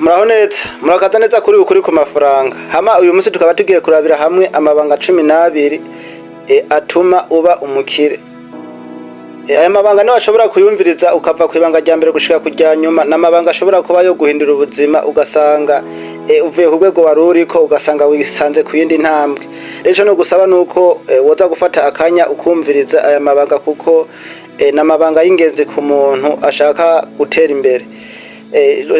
Muraho neza, murakaza neza kuri ukuri ku mafaranga. Hama uyu munsi tukaba tugiye kurabira hamwe amabanga 12 atuma uba umukire. Aya mabanga niyo ashobora kuyumviriza ukava ku ibanga rya mbere gushika kujya nyuma, namabanga ashobora kuba yo guhindura ubuzima ugasanga uvuye ku rwego waruriko ugasanga wisanze ku yindi ntambwe. Rero no gusaba nuko woza gufata akanya ukumviriza aya mabanga kuko namabanga y'ingenzi ku muntu ashaka gutera imbere.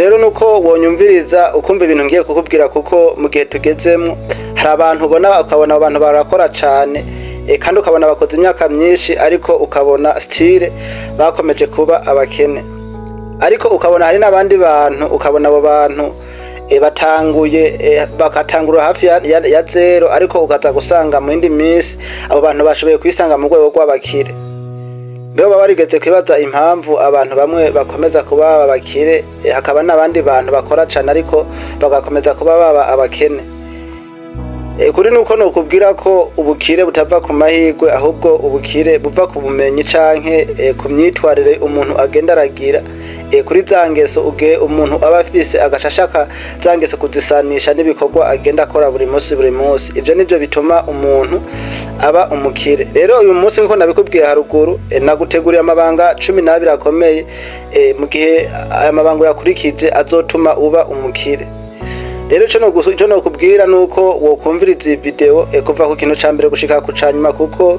Rero nuko wonyumviriza ukumva ibintu ngiye kukubwira kuko mu gihe tugezemo hari abantu ubona ukabona abantu barakora cyane kandi ukabona bakoze imyaka myinshi ariko ukabona style bakomeje kuba abakene, ariko ukabona hari n'abandi bantu ukabona abo bantu batanguye bakatangura hafi ya zero ariko ukaza gusanga mu yindi minsi abo bantu bashoboye kwisanga mu rwego rw'abakire. Byo babarigeze kwibaza impamvu abantu bamwe bakomeza kuba abakire hakaba n'abandi bantu bakora cyane ariko bagakomeza kuba baba abakene. Kuri nuko no kubwira ko ubukire butava ku mahirwe ahubwo ubukire buva ku bumenyi canke ku myitwarire umuntu agenda aragira kuri zangeso uge umuntu aba afise agashashaka zangeso kuzisanisha n'ibikorwa agenda akora buri munsi. Ivyo nivyo bituma umuntu aba umukire. Rero uyu munsi nko nabikubwiye haruguru naguteguriye amabanga 12 akomeye mu gihe aya mabanga yakurikije azotuma uba umukire. Rero cyo no kubwira nuko wokumviriza iyi video kuva ku kintu ca mbere gushika ku canyuma kuko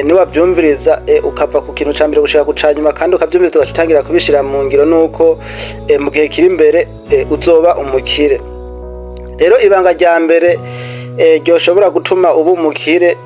ni wavyumviriza ukava ku kintu ca mbere gushika ku canyuma kandi ukavyumviriza ugatangira kubishira mu ngiro nuko mu gihe kiri imbere uzoba umukire. Rero ibanga rya mbere ryoshobora gutuma uba umukire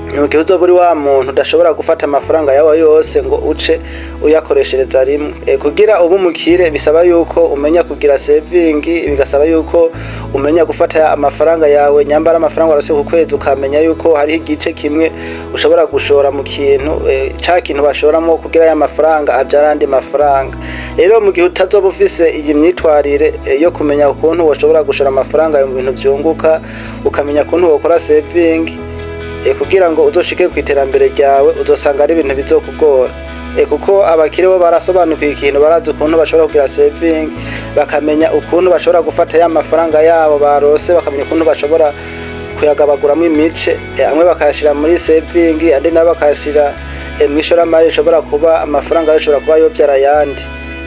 mu gihe uzoba uri wa muntu udashobora gufata amafaranga yawe yose ngo uce uyakoreshereza rimwe. Kugira uba umukire bisaba yuko umenya kugira saving, bigasaba yuko umenya gufata amafaranga yawe nyambara amafaranga arose ku kwezi ukamenya yuko hari igice kimwe ushobora gushora mu kintu ca kintu bashoramo kugira ya mafaranga abyara andi mafaranga. Rero mu gihe utazoba ufise iyi myitwarire yo kumenya ukuntu woshobora gushora amafaranga mu bintu byunguka, ukamenya ukuntu wokora saving kugira ngo uzoshike ku iterambere ryawe, uzosanga ari ibintu bizokugora kuko abakire bo barasobanukiye ikintu, barazi ukuntu bashobora kugira saving, bakamenya ukuntu bashobora gufata ya mafaranga yabo barose, bakamenya ukuntu bashobora kuyagabaguramo imice, amwe bakayashira muri saving andi nabo bakayashira mwishoramari ishobora kuba amafaranga yoshobora kuba yobyara yandi.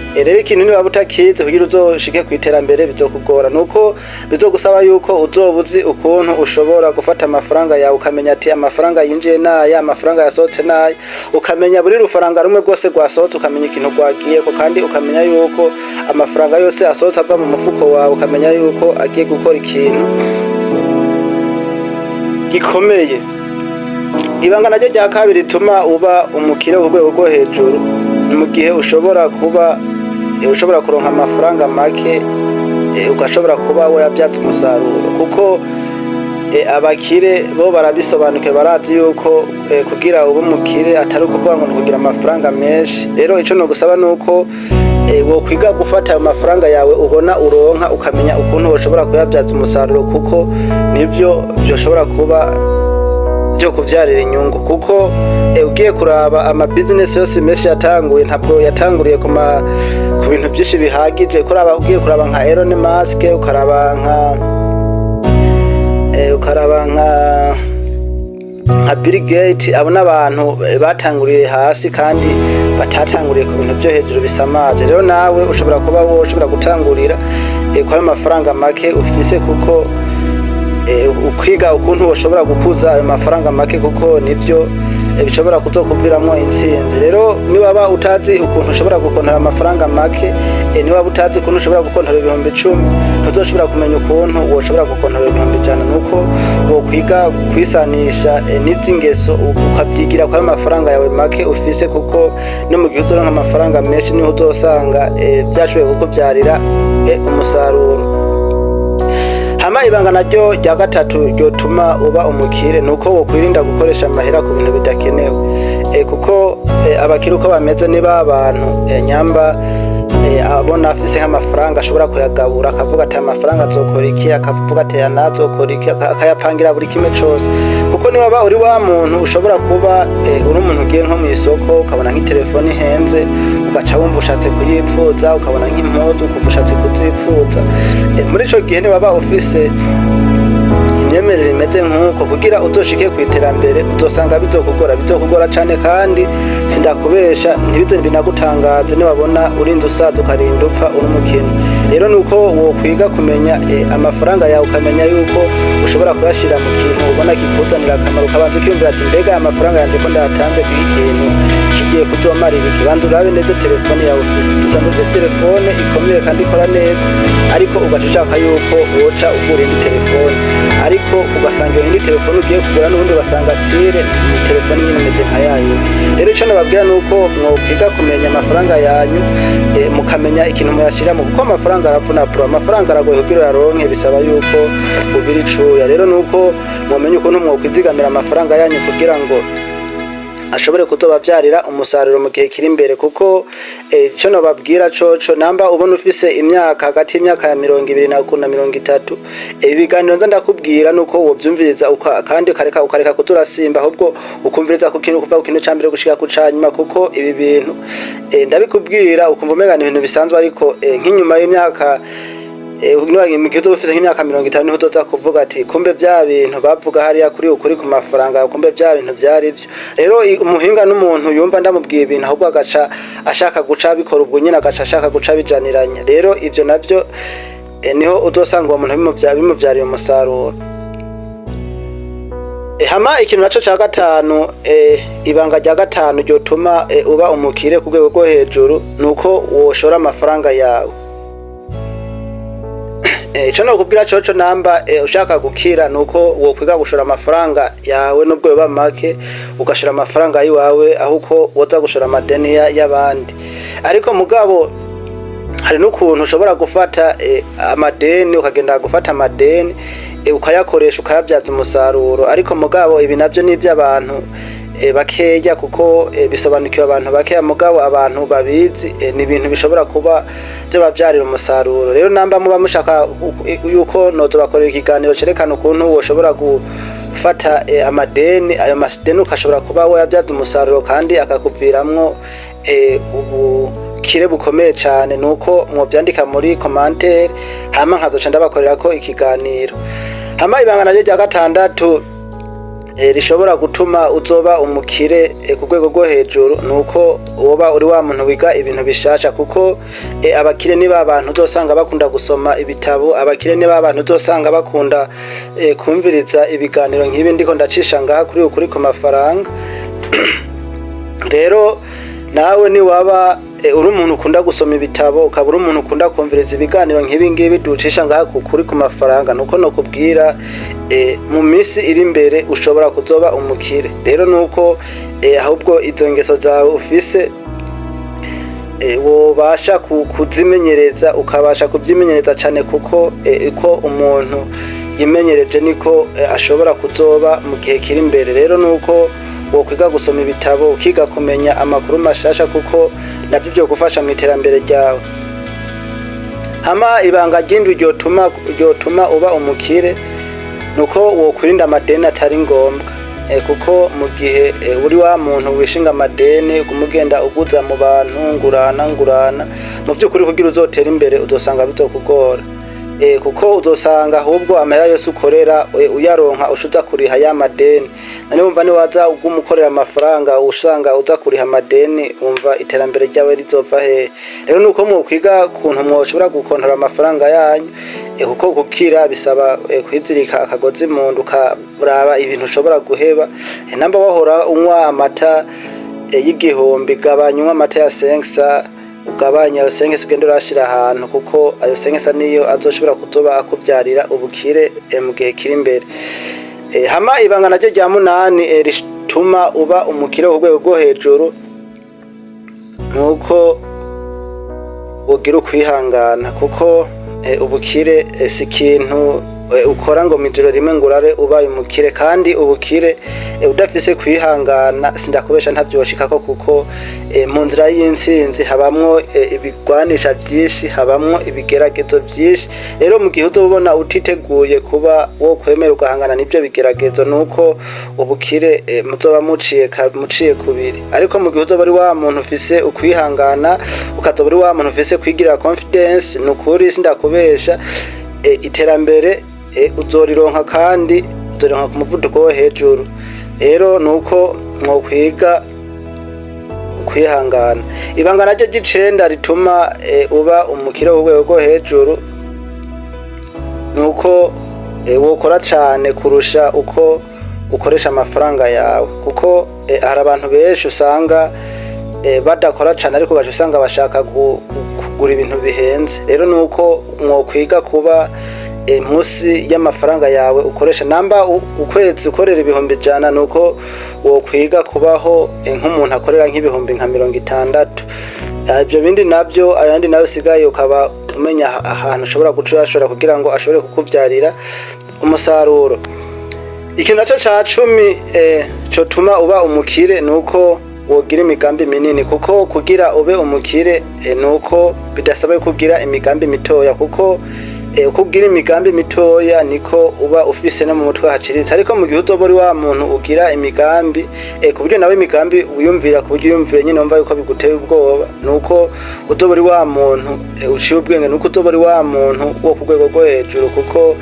Rero ikintu niba utakize kugira uzoshike ku iterambere bizokugora, nuko bizogusaba yuko uzobuzi ukuntu ushobora gufata amafaranga yawe ukamenya ati amafaranga yinjiye naya, amafaranga yasohotse naya, ukamenya buri rufaranga rumwe rwose rwasohotse ukamenya ikintu rwagiye ko, kandi ukamenya yuko amafaranga yose asohotse ava mu mufuko wawe ukamenya yuko agiye gukora ikintu gikomeye. Ibanga naryo rya kabiri rituma uba umukire ku rwego rwo hejuru mu gihe ushobora kuronka amafaranga make ugashobora kuba wayabyaza umusaruro, kuko abakire bo barabisobanuke, barazi yuko kugira ube umukire atari ukuvuga ngo kugira amafaranga menshi. Rero ico no gusaba nuko wo kwiga gufata ayo mafaranga yawe ubona uronka ukamenya ukuntu woshobora kuyabyaza umusaruro, kuko nivyo byoshobora kuba byo kuvyarira inyungu. Kuko ugiye kuraba ama business yose menshi yatanguye ntabwo yatanguriye ku bintu byinshi bihagije. Ugiye kuraba nka Elon Musk, ukaraba nka Bill Gates, abo n'abantu batanguriye hasi kandi batatanguriye ku bintu byo hejuru bisamaje. Rero nawe ushobora kuba ushobora gutangurira kwa mafaranga make ufise, kuko ukwiga ukuntu ushobora gukuza ayo mafaranga make kuko nivyo bishobora kuzokuviramo intsinzi. Rero niba utazi ukuntu ushobora gukontora amafaranga make, niba utazi ukuntu ushobora gukontora 10,000, ntuzoshobora kumenya ukuntu woshobora gukontora 100,000. Nuko wo kwiga kwisanisha n'izingeso ukabyigira kwa mafaranga yawe make ufise, kuko no mu gihe uzoronka amafaranga menshi niho uzosanga byashoboye kukubyarira umusaruro. Hama ibanga naryo rya gatatu ryotuma uba umukire nuko wo kwirinda gukoresha amahera ku bintu bidakenewe, kuko abakire uko bameze niba abantu nyamba abona afise nk'amafaranga ashobora kuyagabura akavuga ati amafaranga azokora iki, akavuga ati aya nazokora iki, akayapangira buri kimwe cose. Kuko niwaba uri wa muntu ushobora kuba uri umuntu ugiye nko mw'isoko ukabona nk'itelefone ihenze ugaca wumva ushatse kuyipfuza, ukabona nk'impuzu ukumva ushatse kuzipfuza. Muri ico gihe niwaba ufise imyemerere imeze nk'uko, kugira uzoshike kw'iterambere uzosanga bizokugora cane, kandi sindakubesha ntibize binagutangaze niwabona urinze usaza ukarinda upfa uri umukene. Rero nuko wokwiga kumenya amafaranga yawe, ukamenya yuko ushobora kuyashira mu kintu ubona kikuzanira akamaro, ukabanza ukiyumvira ati mbega amafaranga yanje ko ndayatanze ku ikintu kigiye kuzomara ibiki. Banza urabe neza telefone yawe ufise, usanga ufise telefone ikomeye kandi ikora neza, ariko ugaca ushaka yuko woca ugura indi telefone, ariko ugasanga iyo yindi telefone ugiye kugura n'ubundi ugasanga stile ni telefone nyine imeze nka yayindi. Rero ico nababwira nuko mwokwiga kumenya amafaranga yanyu, mukamenya ikintu muyashiramo, kuko amafaranga aravuna pro, amafaranga aragoye kugira uyaronke, bisaba yuko ubira icuya. Rero nuko mwomenya ukuntu mwokwizigamira amafaranga yanyu kugira ngo ashobore kuzobavyarira umusaruro mu gihe kiri imbere. Kuko ico nababwira coco, namba ubona ufise imyaka hagati y'imyaka ya 20 na 30, ibiganiro nza ndakubwira nuko wovyumviriza kandi ukareka kuturasimba, ahubwo ukumviriza ku kintu kuva ku kintu cambere gushika ku canyuma. Kuko ibi bintu ndabikubwira ukumva umenga ni ibintu bisanzwe, ariko nk'inyuma y'imyaka mugihe ufise nk'imyaka 50 niho uzoza kuvuga ati kumbe vya bintu bavuga hariya kuri ukuri ku mafaranga, kumbe vya bintu vyari vyo. Rero umuhinga n'umuntu yumva ndamubwiye ibintu ahubwo agaca ashaka guca bikora ubwo nyine, agaca ashaka guca bijaniranya. Rero ivyo navyo niho uzosanga uwo muntu bimuvyariye umusaruro. Hama ikintu naco ca gatanu, ibanga rya gatanu ryotuma uba umukire ku rwego rwo hejuru, nuko woshora amafaranga yawe. Ico nokubwira coco, namba ushaka gukira nuko wokwiga gushora amafaranga yawe, nubwo yoba make ugashora amafaranga yiwawe aho uko woza gushora amadeni y'abandi. Ariko mugabo hari n'ukuntu ushobora gufata amadeni, ukagenda gufata amadeni ukayakoresha ukayabyaza umusaruro. Ariko mugabo ibi navyo ni ivy'abantu bakeya, kuko bisobanukiwe abantu bakeya, mugabo abantu babizi ni ibintu bishobora kuba byo bavyarira umusaruro. Rero namba muba mushaka yuko nozo bakorera ikiganiro cerekana ukuntu woshobora gufata amadeni, ayo madeni ukashobora kuba wayabyaza umusaruro kandi akakuviramwo ubukire bukomeye cane, nuko mwovyandika muri commentaire hama nkazoca ndabakorerako ikiganiro. Hama ibanga naryo rya gatandatu rishobora gutuma uzoba umukire ku rwego rwo hejuru, nuko woba uri wa muntu wiga ibintu bishasha. Kuko abakire ni babantu uzosanga bakunda gusoma ibitabo, abakire ni babantu uzosanga bakunda kumviriza ibiganiro nk'ibi ndiko ndacisha ngaha kuri ukuri ku mafaranga. Rero nawe ni waba uri umuntu ukunda gusoma ibitabo, ukaba uri umuntu ukunda kumviriza ibiganiro nk'ibi ngibi ducisha ngaha kuri ku mafaranga, nuko nokubwira mu minsi iri imbere ushobora kuzoba umukire. Rero nuko ahubwo izo ngeso zawe ufise wobasha kuzimenyereza, ukabasha kuvyimenyereza cane, kuko uko umuntu yimenyereje niko ashobora kuzoba mu gihe kiri imbere. Rero nuko wokwiga gusoma ibitabo, ukiga kumenya amakuru mashasha, kuko navyo byo gufasha mu iterambere ryawe. Hama ibanga ry'indwi ryotuma uba umukire, nuko wokwirinda amadeni atari ngombwa. Kuko mu gihe uri wa muntu wishinga amadeni, kumugenda uguza mu bantu ngurana, mu vy'ukuri kugira uzotera imbere uzosanga bizokugora. Kuko uzosanga ahubwo amahera yose ukorera uyaronka ushuza kuriha ya madeni. Nani wumva ni waza ugumukorera amafaranga usanga uza kuriha amadeni, wumva iterambere ryawe rizova he. Rero nuko mukwiga kuntu mwoshobora gukontora amafaranga yanyu, kuko gukira bisaba kwizirika akagozi mundu, ukaraba ibintu ushobora guheba. Namba wahora unywa amata y'igihumbi, gabanya amata ya 500, ugabanya ayo 500 ugenda urashira ahantu, kuko ayo 500 niyo azoshobora kuzoba akuvyarira ubukire mu gihe kiri imbere. Hama ibanga naryo rya 8 rituma uba umukire ku rwego rwo hejuru, nuko ugira ukwihangana. Kuko ubukire si ikintu ukora ngo mijoro rimwe ngurare ubaye umukire, kandi ubukire udafise kwihangana sindakubesha ntavyoshikako kuko mu nzira y'intsinzi habamwo ibigwanisha vyinshi, habamwo ibigeragezo vyinshi. Rero mu gihe uzobona utiteguye kuba wo kwemera ugahangana n'ivyo bigeragezo nuko ubukire muzoba muciye kubiri. Ariko mu gihe uzoba ari wa muntu ufise ukwihangana, ukazoba ari wa muntu ufise kwigirira confidence, nukuri sindakubesha iterambere uzorironka kandi uzorironka ku muvuduko wo hejuru. Rero nuko mwokwiga kwihangana. Ibanga naryo ry'icenda rituma uba umukire w'urwego rwo hejuru nuko wokora cane kurusha uko ukoresha amafaranga yawe, kuko hari abantu benshi usanga badakora cane ariko ugaca usanga bashaka kugura ibintu bihenze. Rero nuko mwokwiga kuba musi y'amafaranga yawe ukoresha. Namba ukwezi ukorera ibihumbi 100 nuko wokwiga kubaho nk'umuntu akorera nk'ibihumbi nka 60. Ivyo bindi navyo ayandi nayo sigaye ukaba umenya ahantu ushobora gucurashora kugira ngo ashobore kukuvyarira umusaruro. Ikintu naco ca 10 cotuma uba umukire nuko wogira imigambi minini, kuko kugira ube umukire nuko bidasaba kugira imigambi mitoya, kuko kugira imigambi mitoya niko uba ufise no mu mutwe haciritse. Ariko mu gihe uzoba ari wa muntu ugira imigambi ku buryo nawe imigambi uyumvira ku buryo uyumviye nyine wumva yuko biguteye ubwoba, nuko uzoba ari wa muntu uciye ubwenge, nuko uzoba ari wa muntu wo ku rwego rwo hejuru. Kuko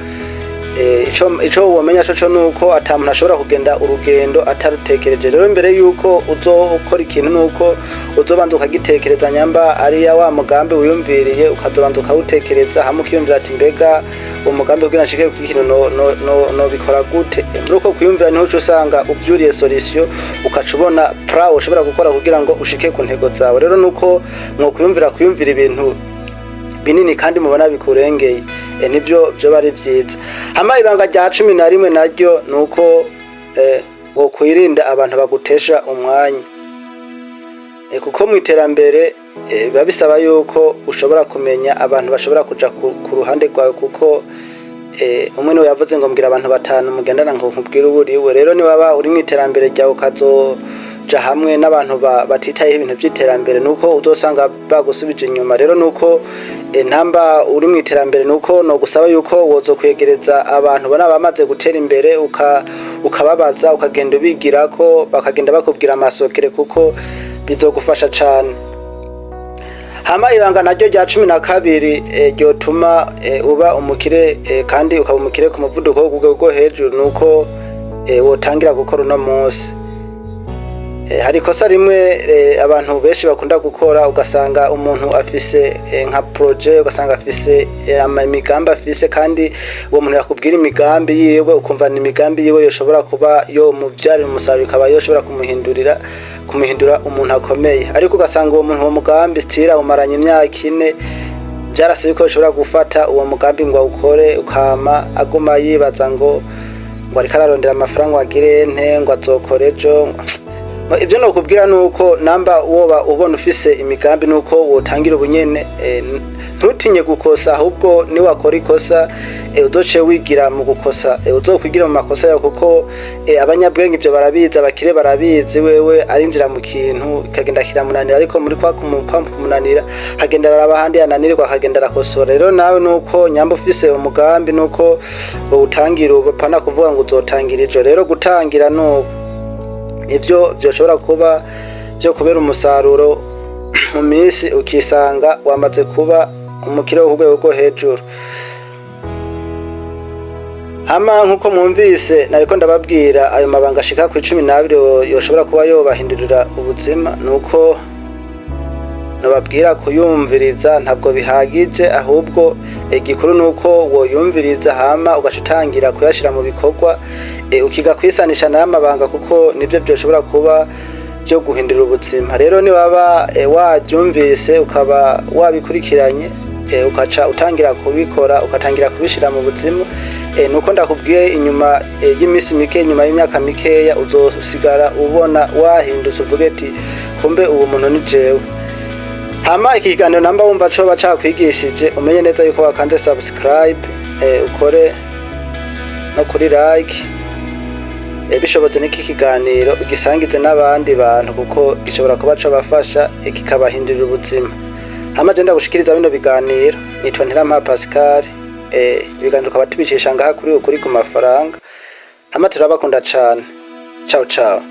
ico womenya co nuko ata muntu ashobora kugenda urugendo atarutekereje. Rero mbere yuko uzokora ikintu nuko uzobanza ukagitekereza, nyamba ari ya wa mugambi wiyumviriye ukazobanza ukawutekereza hamwe ukiyumvira ati mbega uwo mugambi kugira nshike ku ikintu no bikora gute. Muri uko kwiyumvira niho usanga uvyuriye solution, ukacubona plan ushobora gukora kugira ngo ushike ku ntego zawe. Rero nuko mwokuyumvira ibintu binini kandi mubona bikurengeye, nivyo byo bari vyiza. Hama ibanga rya 11 naryo nuko wokwirinda abantu bagutesha umwanya, kuko mu iterambere biba bisaba yuko ushobora kumenya abantu bashobora kuja ku ruhande rwawe, kuko umwe niwe yavuze ngo mbwira abantu 5 mugendana ngo nkubwire uburiwe. Rero ni waba uri mu iterambere ryawe ukazoja hamwe n'abantu batitaye ibintu by'iterambere, nuko uzosanga bagusubije inyuma. Rero nuko ntamba uri mu iterambere nuko no gusaba yuko wozo kwegereza abantu bona bamaze gutera imbere, ukababaza ukagenda ubigirako, bakagenda bakubwira amasokere, kuko bizogufasha cane. Hama ibanga naryo rya 12 ryotuma uba umukire kandi ukaba umukire ku muvuduko wo hejuru nuko wotangira gukora uno munsi. Hari kosa rimwe abantu benshi bakunda gukora, ugasanga umuntu afise nka projet, ugasanga afise imigambi afise, kandi uwo muntu yakubwira imigambi yiwe ukumva ni imigambi yiwe yoshobora kuba yo muvyarira umusaruro, ikaba yoshobora kumuhindura umuntu akomeye. Ariko ugasanga uwo muntu uwo mugambi stira umaranye imyaka 4, byarasaba ko ushobora gufata uwo mugambi ngo ukore, ukama aguma yibaza ngo ariko ararondera amafaranga wagire nte ngo azokore ejo. Ivyo no kubwira nuko namba woba ubona ufise imigambi nuko wotangira ubunyene, ntutinye gukosa, ahubwo ni wakora ikosa uzoce wigira mu gukosa, uzokwigira mu makosa yawe, kuko abanyabwenge ivyo barabizi, abakire barabizi. Wewe arinjira mu kintu kagenda kiramunanira, ariko muri kwa kumunanira hagenda araba handi yananirwa akagenda arakosora. Rero nawe nuko nyamba ufise umugambi nuko uwutangira, upana kuvuga ngo uzotangira ijo. Rero gutangira no ivyo byoshobora kuba byo kubera umusaruro mu minsi, ukisanga wamaze kuba umukire wo rwego rwo hejuru. Hama nkuko mwumvise nariko ndababwira ayo mabanga ashika ku 12 yoshobora kuba yobahindurira ubuzima, nuko nababwira kuyumviriza ntabwo bihagije, ahubwo igikuru nuko woyumviriza hama ugashitangira kuyashira mu bikorwa, ukiga kwisanisha n'amabanga, kuko nivyo byoshobora kuba byo guhindura ubuzima. Rero ni baba wabyumvise ukaba wabikurikiranye, ukaca utangira kubikora, ukatangira kubishira mu buzima, nuko ndakubwiye inyuma y'imisi mike, inyuma y'imyaka mikeya uzosigara ubona wahindutse, uvuge ati kumbe uwo muntu ni jewe. Hama iki kiganiro namba wumva co bacakwigishije, umenye neza yuko wakanze subscribe, ukore no kuri like, bishobotse n'iki kiganiro gisangize n'abandi bantu kuko gishobora kuba cabafasha kikabahindurira ubuzima. Hama je ndagushikiriza bino biganiro nitwa Ntirampa Pascal, ibiganiro tukaba tubicisha ngaha kuri ukuri ku mafaranga. Hama turabakunda cane. Ciao ciao.